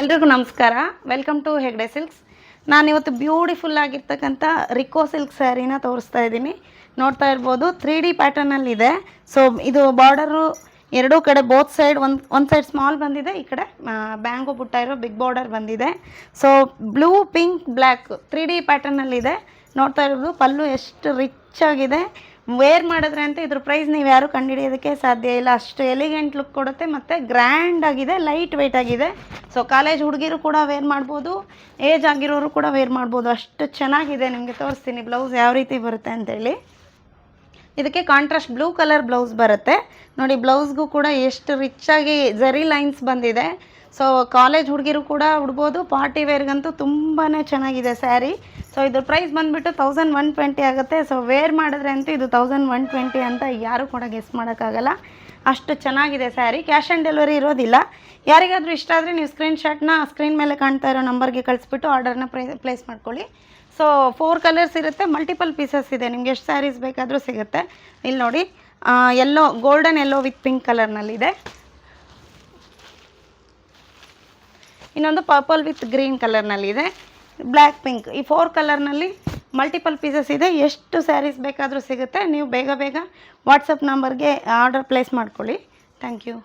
ಎಲ್ರಿಗೂ ನಮಸ್ಕಾರ. Welcome to Hegde Silks. ನಾನಿವತ್ತು ಬ್ಯೂಟಿಫುಲ್ ಆಗಿರ್ತಕ್ಕಂಥ ರಿಕೋ ಸಿಲ್ಕ್ ಸ್ಯಾರಿನ ತೋರಿಸ್ತಾ ಇದ್ದೀನಿ. ನೋಡ್ತಾ ಇರ್ಬೋದು 3D ಪ್ಯಾಟರ್ನಲ್ಲಿದೆ. ಸೊ ಇದು ಬಾರ್ಡರು ಎರಡೂ ಕಡೆ ಬೋತ್ ಸೈಡ್ ಒಂದು ಸೈಡ್ ಸ್ಮಾಲ್ ಬಂದಿದೆ, ಈ ಕಡೆ ಬ್ಯಾಂಗೋ ಬುಟ್ಟ ಇರೋ ಬಿಗ್ ಬಾರ್ಡರ್ ಬಂದಿದೆ. So blue pink black 3D ಪ್ಯಾಟರ್ನಲ್ಲಿದೆ. ನೋಡ್ತಾ ಇರ್ಬೋದು ಪಲ್ಲು ಎಷ್ಟು ರಿಚ್ ಆಗಿದೆ. ವೇರ್ ಮಾಡಿದ್ರೆ ಅಂತ ಇದ್ರ ಪ್ರೈಸ್ ನೀವು ಯಾರು ಕಂಡುಹಿಡಿಯೋದಕ್ಕೆ ಸಾಧ್ಯ ಇಲ್ಲ. ಅಷ್ಟು ಎಲಿಗೆಂಟ್ ಲುಕ್ ಕೊಡುತ್ತೆ ಮತ್ತು ಗ್ರ್ಯಾಂಡ್ ಆಗಿದೆ, ಲೈಟ್ ವೆಯ್ಟ್ ಆಗಿದೆ. ಸೊ ಕಾಲೇಜ್ ಹುಡುಗಿರು ಕೂಡ ವೇರ್ ಮಾಡ್ಬೋದು, ಏಜ್ ಆಗಿರೋರು ಕೂಡ ವೇರ್ ಮಾಡ್ಬೋದು. ಅಷ್ಟು ಚೆನ್ನಾಗಿದೆ. ನಿಮಗೆ ತೋರಿಸ್ತೀನಿ ಬ್ಲೌಸ್ ಯಾವ ರೀತಿ ಬರುತ್ತೆ ಅಂತೇಳಿ. ಇದಕ್ಕೆ ಕಾಂಟ್ರಾಸ್ಟ್ ಬ್ಲೂ ಕಲರ್ ಬ್ಲೌಸ್ ಬರುತ್ತೆ ನೋಡಿ. ಬ್ಲೌಸ್ಗೂ ಕೂಡ ಎಷ್ಟು ರಿಚ್ಚಾಗಿ ಜರಿ ಲೈನ್ಸ್ ಬಂದಿದೆ. ಸೊ ಕಾಲೇಜ್ ಹುಡುಗಿರು ಕೂಡ ಉಡ್ಬೋದು, ಪಾರ್ಟಿ ವೇರ್ಗಂತೂ ತುಂಬಾ ಚೆನ್ನಾಗಿದೆ ಸ್ಯಾರಿ. ಸೊ ಇದ್ರ ಪ್ರೈಸ್ ಬಂದುಬಿಟ್ಟು 1120 ಆಗುತ್ತೆ. ಸೊ ವೇರ್ ಮಾಡಿದ್ರೆ ಅಂತೂ ಇದು 1120 ಅಂತ ಯಾರೂ ಕೂಡ ಗೆಸ್ ಮಾಡೋಕ್ಕಾಗಲ್ಲ. ಅಷ್ಟು ಚೆನ್ನಾಗಿದೆ ಸ್ಯಾರಿ. ಕ್ಯಾಶ್ ಆನ್ ಡೆಲಿವರಿ ಇರೋದಿಲ್ಲ. ಯಾರಿಗಾದರೂ ಇಷ್ಟ ಆದರೆ ನೀವು ಸ್ಕ್ರೀನ್ಶಾಟ್ನ ಸ್ಕ್ರೀನ್ ಮೇಲೆ ಕಾಣ್ತಾ ಇರೋ ನಂಬರ್ಗೆ ಕಳಿಸ್ಬಿಟ್ಟು ಆರ್ಡರ್ನ ಪ್ಲೇಸ್ ಮಾಡ್ಕೊಳ್ಳಿ. ಸೊ 4 ಕಲರ್ಸ್ ಇರುತ್ತೆ, ಮಲ್ಟಿಪಲ್ ಪೀಸಸ್ ಇದೆ. ನಿಮ್ಗೆ ಎಷ್ಟು ಸ್ಯಾರೀಸ್ ಬೇಕಾದರೂ ಸಿಗುತ್ತೆ. ಇಲ್ಲಿ ನೋಡಿ, yellow, golden yellow with pink ಕಲರ್ನಲ್ಲಿದೆ. ಇನ್ನೊಂದು ಪರ್ಪಲ್ ವಿತ್ ಗ್ರೀನ್ ಕಲರ್ನಲ್ಲಿದೆ, ಬ್ಲ್ಯಾಕ್ ಪಿಂಕ್. ಈ 4 ಕಲರ್ನಲ್ಲಿ ಮಲ್ಟಿಪಲ್ ಪೀಸಸ್ ಇದೆ. ಎಷ್ಟು ಸ್ಯಾರೀಸ್ ಬೇಕಾದರೂ ಸಿಗುತ್ತೆ. ನೀವು ಬೇಗ ವಾಟ್ಸಪ್ ನಂಬರ್ಗೆ ಆರ್ಡರ್ ಪ್ಲೇಸ್ ಮಾಡ್ಕೊಳ್ಳಿ. Thank you.